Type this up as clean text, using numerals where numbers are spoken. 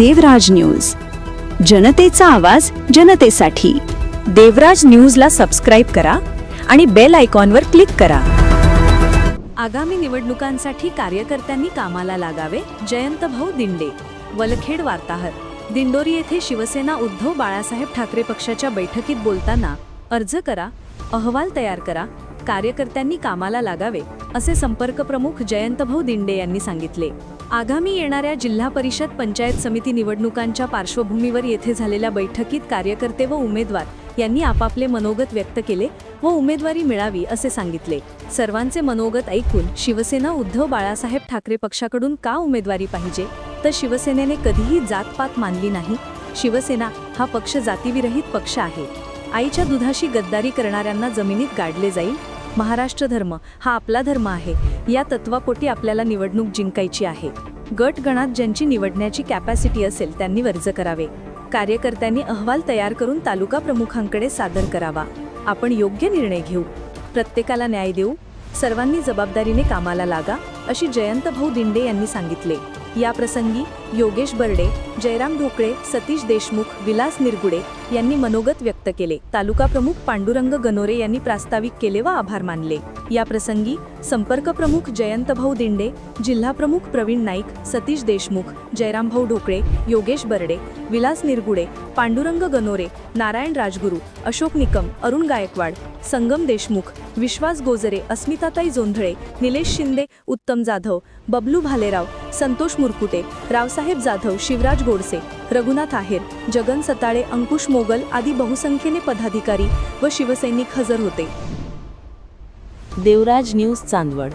देवराज news, जनतेचा आवाज जनतेसाठी। देवराज न्यूजला सबस्क्राइब करा आणि बेल आयकॉनवर क्लिक करा। आगामी निवडणुकांसाठी कार्यकर्त्यांनी कामाला लागावे। जयंतभाऊ दिंडे, वलखेड वार्ताहर। दिंडोरी येथे शिवसेना उद्धव बाळासाहेब ठाकरे पक्षाच्या बैठकीत बोलताना अर्ज करा, अहवाल तयार करा, कार्यकर्त्यांनी कामाला लागावे असे संपर्क प्रमुख जयंतभाऊ दिंडे यांनी सांगितले। आगामी येणाऱ्या जिल्हा परिषद पंचायत समिती निवडणुकांच्या पार्श्वभूमीवर येथे झालेल्या बैठकीत कार्यकर्ते व उमेदवार यांनी आपापले मनोगत व्यक्त केले व उमेदवारी मिळावी असे सांगितले। सर्वांचे मनोगत ऐकून शिवसेना उद्धव बाळासाहेब ठाकरे पक्षाकडून का उमेदवारी पाहिजे, तर शिवसेनेने कधीही जातपात मानली नाही। शिवसेना हा पक्ष जातीविरहित पक्ष आहे। आईच्या दुधाशी गद्दारी करणाऱ्यांना जमिनीत गाडले जाईल। महाराष्ट्र धर्म हा आपला धर्म आहे, या तत्वापोटी आपल्याला निवडणूक जिंकायची आहे। गट गणात ज्यांची निवडण्याची कॅपॅसिटी असेल त्यांनी अर्ज करावे। कार्यकर्त्यांनी अहवाल तयार करून तालुका प्रमुखांकडे सादर करावा। आपण योग्य निर्णय घेऊ, प्रत्येकाला न्याय देऊ, सर्वांनी जबाबदारीने कामाला लागा अशी जयंतभाऊ दिंडे यांनी सांगितले। या प्रसंगी योगेश बर्डे, जयराम ढोकळे, सतीश देशमुख, विलास निरगुडे यांनी मनोगत व्यक्त केले। तालुका प्रमुख पांडुरंग गणोरे यांनी प्रास्ताविक केले व आभार मानले। या प्रसंगी संपर्क प्रमुख जयंतभाऊ दिंडे, जिल्हा प्रमुख प्रवीण नाईक, सतीश देशमुख, जयरामभाऊ ढोकळे, योगेश बर्डे, विलास निरगुडे, पांडुरंग गणोरे, नारायण राजगुरू, अशोक निकम, अरुण गायकवाड, संगम देशमुख, विश्वास गोजरे, अस्मिताताई जोंधळे, निलेश शिंदे, उत्तम जाधव, बबलू भालेराव, संतोष मुरकुटे, रावसाहेब जाधव, शिवराज गोडसे, रघुनाथ आहेर, जगन सताळे, अंकुश मोगल आदी बहुसंख्येने पदाधिकारी व शिवसैनिक हजर होते। देवराज न्यूज चांदवड।